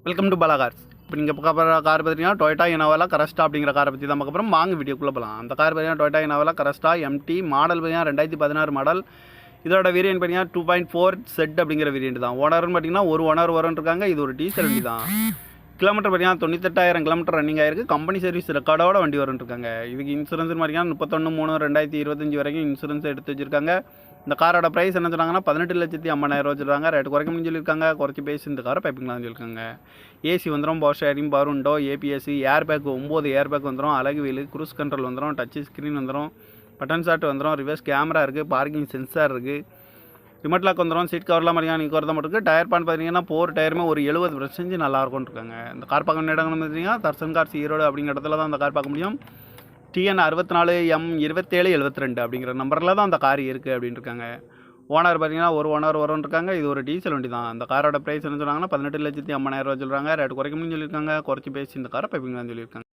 Welcome to Bala cars. இப்போ நீங்கள் பார்க்க போகிற கார் பார்த்தீங்கன்னா டொயோட்டா இனோவா கரஸ்டா அப்படிங்கிற காரை பற்றி தான் பார்க்க போகிறோம். வாங்க வீடியோக்குள்ளே போகலாம். அந்த கார் பார்த்தீங்கன்னா டொயோட்டா இனோவா கரஸ்டா எம்டி மாடல் பார்த்தீங்கன்னா 2016 மாடல். இதோட வேரியன்ட் பார்த்தீங்கன்னா 2.4 செட் அப்படிங்கிற வேரியன்ட் தான். ஓனர்னு பார்த்தீங்கன்னா ஒரு ஓனர் இருக்காங்க. இது ஒரு டீசல் வண்டி தான். கிலோமீட்டர் பார்த்தீங்கன்னா 98,000 கிலோமீட்டர் ரன்னிங் ஆயிருக்கு. கம்பெனி சர்வீஸ் ரெக்கார்டோட வண்டி இருக்காங்க. இதுக்கு இன்சூரன்ஸ் பார்த்தீங்கன்னா 31/3/2025 வரைக்கும் இன்சூரன்ஸ் எடுத்து வச்சிருக்காங்க. இந்த காரோட ப்ரைஸ் என்ன சொன்னாங்கன்னா 18,50,000 சொல்கிறாங்க. ரேட்டு குறைக்க முடியும் சொல்லியிருக்காங்க. குறைச்சி பேசி இந்த காரை பைப்பிங்களான்னு சொல்லியிருக்காங்க. ஏசி வந்துடும், power sharing, power window, ABSC, air bag 9 air bag வந்துடும், அழகு வீல், க்ரூஸ் கண்ட்ரோல் வந்துடும், டச் ஸ்க்ரீன் வந்துடும், பட்டன் ஷாட் வந்துடும், ரிவர்ஸ் கேமரா இருக்குது, பார்க்கிங் சென்சார் இருக்குது, ரிமோட் லாக் வந்துடும், சீட் கவர்லாம் மெக்கானிக் வரதான் மட்டும் இருக்குது. டயர் பான் பார்த்தீங்கன்னா 4 டயருமே ஒரு 70% நல்லாயிருக்கும்னு இருக்காங்க. இந்த கார் பார்க்க இடங்கள்னு பார்த்தீங்கன்னா தர்சன் கார்ஸ் ஈரோடு அப்படிங்கிற இடத்துல தான் அந்த கார் பார்க்க முடியும். TN 64M2772 அப்படிங்கிற நம்பரில் தான் அந்த கார் இருக்குது அப்படின்னு இருக்காங்க. ஓனர் பார்த்தீங்கன்னா ஒரு ஓனர் இருக்காங்க. இது ஒரு டீசல் வண்டி தான். அந்த காரோட ப்ரைஸ் என்ன சொன்னாங்கன்னா 18,50,000 சொல்கிறாங்க. ரேட்டு குறைக்க முடியும்னு சொல்லியிருக்காங்க. குறைச்சி பேசி இந்த காரை பைப்பிங்களான்னு சொல்லியிருக்காங்க.